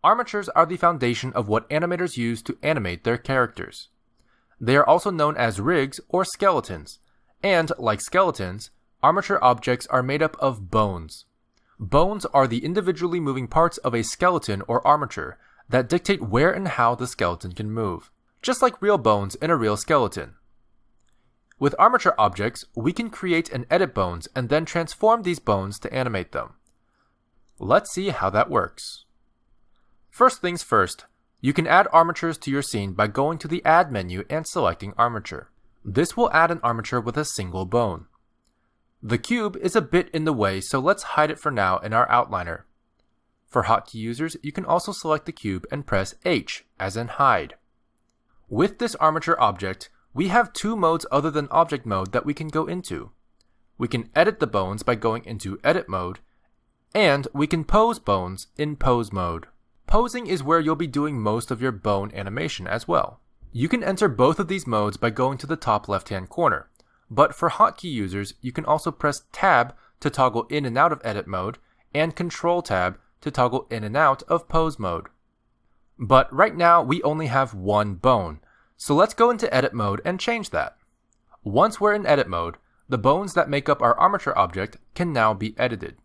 Armatures are the foundation of what animators use to animate their characters. They are also known as rigs or skeletons, and, like skeletons, armature objects are made up of bones. Bones are the individually moving parts of a skeleton or armature that dictate where and how the skeleton can move, just like real bones in a real skeleton. With armature objects, we can create and edit bones and then transform these bones to animate them. Let's see how that works. First things first, you can add armatures to your scene by going to the Add menu and selecting Armature. This will add an armature with a single bone. The cube is a bit in the way, so let's hide it for now in our outliner. For hotkey users, you can also select the cube and press H, as in hide. With this armature object, we have two modes other than object mode that we can go into. We can edit the bones by going into edit mode, and we can pose bones in pose mode. Posing is where you'll be doing most of your bone animation as well. You can enter both of these modes by going to the top left-hand corner, but for hotkey users, you can also press Tab to toggle in and out of edit mode, and Control Tab to toggle in and out of pose mode. But right now, we only have one bone, so let's go into edit mode and change that. Once we're in edit mode, the bones that make up our armature object can now be edited.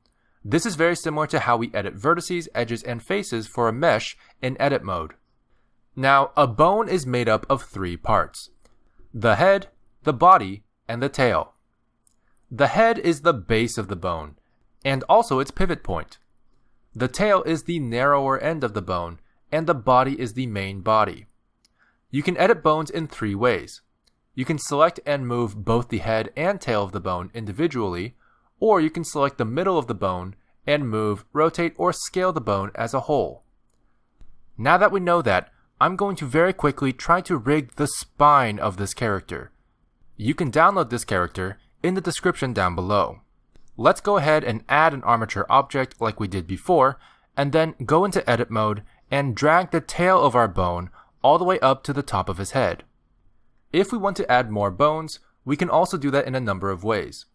This is very similar to how we edit vertices, edges, and faces for a mesh in edit mode. Now, a bone is made up of three parts: the head, the body, and the tail. The head is the base of the bone, and also its pivot point. The tail is the narrower end of the bone, and the body is the main body. You can edit bones in three ways. You can select and move both the head and tail of the bone individually, or you can select the middle of the bone and move, rotate, or scale the bone as a whole. Now that we know that, I'm going to very quickly try to rig the spine of this character. You can download this character in the description down below. Let's go ahead and add an armature object like we did before, and then go into edit mode and drag the tail of our bone all the way up to the top of his head. If we want to add more bones, we can also do that in a number of ways.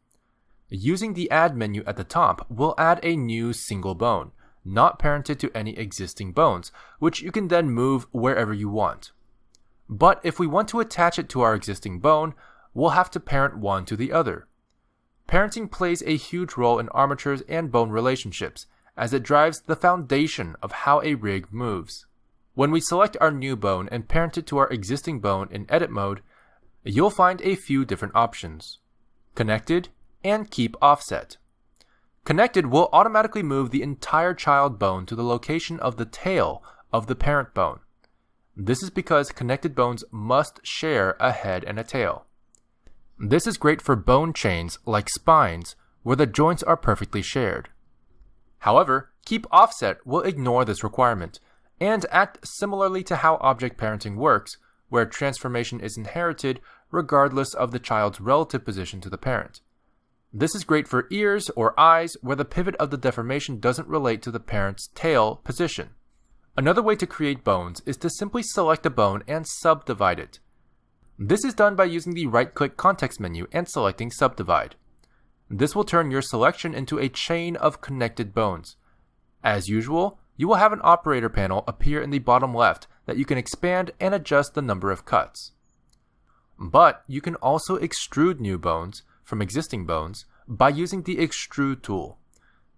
Using the Add menu at the top, we'll add a new single bone, not parented to any existing bones, which you can then move wherever you want. But if we want to attach it to our existing bone, we'll have to parent one to the other. Parenting plays a huge role in armatures and bone relationships, as it drives the foundation of how a rig moves. When we select our new bone and parent it to our existing bone in edit mode, you'll find a few different options: Connected and Keep Offset. Connected will automatically move the entire child bone to the location of the tail of the parent bone. This is because connected bones must share a head and a tail. This is great for bone chains like spines, where the joints are perfectly shared. However, Keep Offset will ignore this requirement and act similarly to how object parenting works, where transformation is inherited regardless of the child's relative position to the parent. This is great for ears or eyes, where the pivot of the deformation doesn't relate to the parent's tail position. Another way to create bones is to simply select a bone and subdivide it. This is done by using the right-click context menu and selecting Subdivide. This will turn your selection into a chain of connected bones. As usual, you will have an operator panel appear in the bottom left that you can expand and adjust the number of cuts. But you can also extrude new bones from existing bones by using the Extrude tool.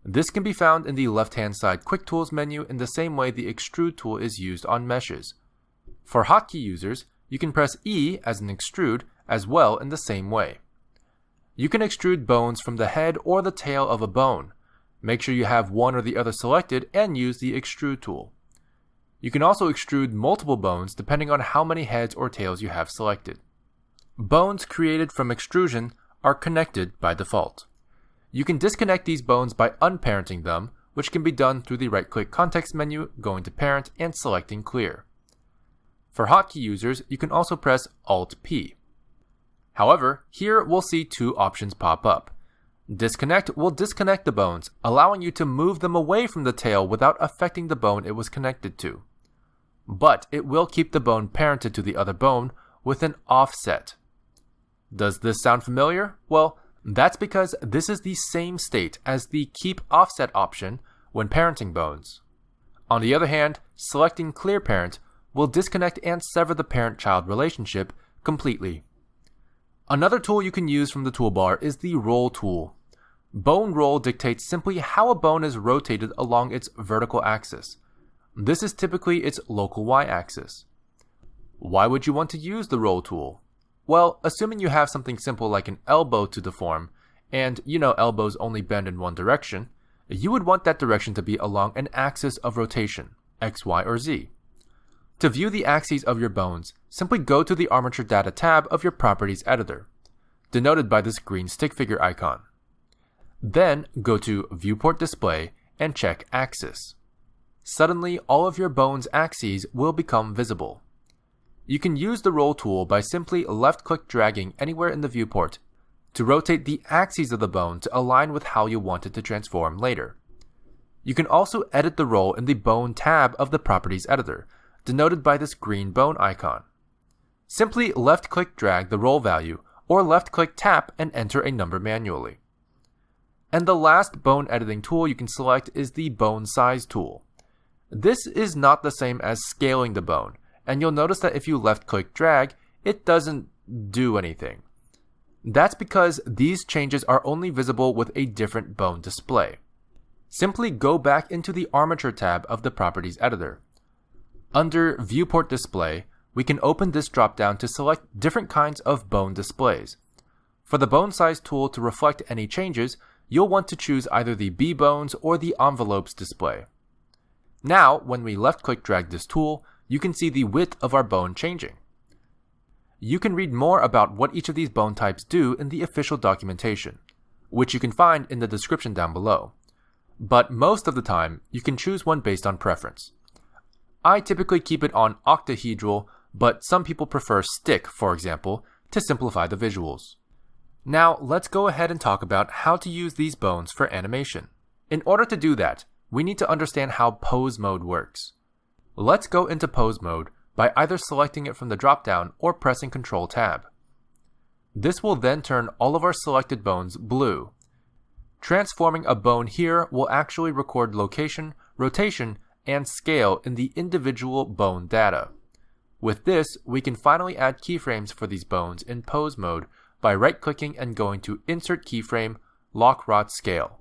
This can be found in the left-hand side Quick Tools menu in the same way the Extrude tool is used on meshes. For hotkey users, you can press E as an extrude as well in the same way. You can extrude bones from the head or the tail of a bone. Make sure you have one or the other selected and use the Extrude tool. You can also extrude multiple bones depending on how many heads or tails you have selected. Bones created from extrusion are connected by default. You can disconnect these bones by unparenting them, which can be done through the right-click context menu, going to Parent, and selecting Clear. For hotkey users, you can also press Alt-P. However, here we'll see two options pop up. Disconnect will disconnect the bones, allowing you to move them away from the tail without affecting the bone it was connected to. But it will keep the bone parented to the other bone with an offset. Does this sound familiar? Well, that's because this is the same state as the Keep Offset option when parenting bones. On the other hand, selecting Clear Parent will disconnect and sever the parent-child relationship completely. Another tool you can use from the toolbar is the Roll tool. Bone roll dictates simply how a bone is rotated along its vertical axis. This is typically its local y-axis. Why would you want to use the Roll tool? Well, assuming you have something simple like an elbow to deform, and you know elbows only bend in one direction, you would want that direction to be along an axis of rotation, x, y, or z. To view the axes of your bones, simply go to the Armature Data tab of your Properties editor, denoted by this green stick figure icon. Then go to Viewport Display and check Axis. Suddenly, all of your bone's axes will become visible. You can use the Roll tool by simply left-click dragging anywhere in the viewport to rotate the axes of the bone to align with how you want it to transform later. You can also edit the roll in the Bone tab of the Properties editor, denoted by this green bone icon. Simply left-click drag the roll value or left-click tap and enter a number manually. And the last bone editing tool you can select is the Bone Size tool. This is not the same as scaling the bone, and you'll notice that if you left-click drag, it doesn't do anything. That's because these changes are only visible with a different bone display. Simply go back into the Armature tab of the Properties editor. Under Viewport Display, we can open this drop-down to select different kinds of bone displays. For the Bone Size tool to reflect any changes, you'll want to choose either the B-bones or the envelopes display. Now, when we left-click drag this tool, you can see the width of our bone changing. You can read more about what each of these bone types do in the official documentation, which you can find in the description down below. But most of the time, you can choose one based on preference. I typically keep it on octahedral, but some people prefer stick, for example, to simplify the visuals. Now, let's go ahead and talk about how to use these bones for animation. In order to do that, we need to understand how pose mode works. Let's go into pose mode by either selecting it from the drop-down or pressing Ctrl Tab. This will then turn all of our selected bones blue. Transforming a bone here will actually record location, rotation, and scale in the individual bone data. With this, we can finally add keyframes for these bones in pose mode by right-clicking and going to Insert Keyframe, Lock Rod Scale.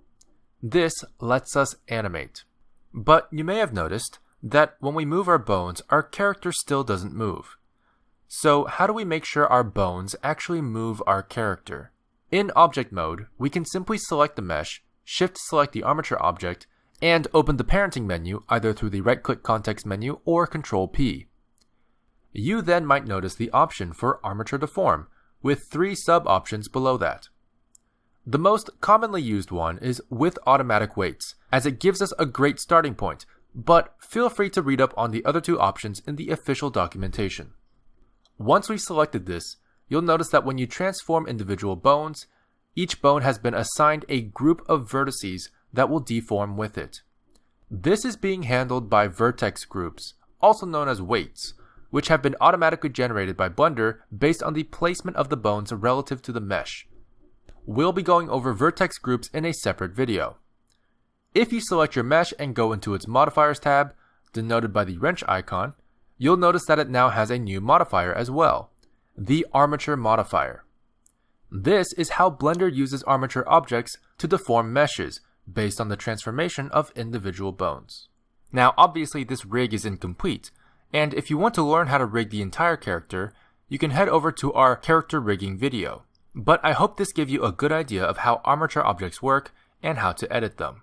This lets us animate. But you may have noticed that when we move our bones, our character still doesn't move. So how do we make sure our bones actually move our character? In Object Mode, we can simply select the mesh, Shift-select the Armature object, and open the Parenting menu either through the right-click context menu or Ctrl-P. You then might notice the option for Armature Deform, with 3 sub-options below that. The most commonly used one is with automatic weights, as it gives us a great starting point, but feel free to read up on the other 2 options in the official documentation. Once we've selected this, you'll notice that when you transform individual bones, each bone has been assigned a group of vertices that will deform with it. This is being handled by vertex groups, also known as weights, which have been automatically generated by Blender based on the placement of the bones relative to the mesh. We'll be going over vertex groups in a separate video. If you select your mesh and go into its Modifiers tab, denoted by the wrench icon, you'll notice that it now has a new modifier as well, the Armature modifier. This is how Blender uses Armature objects to deform meshes based on the transformation of individual bones. Now, obviously this rig is incomplete, and if you want to learn how to rig the entire character, you can head over to our character rigging video. But I hope this gave you a good idea of how Armature objects work and how to edit them.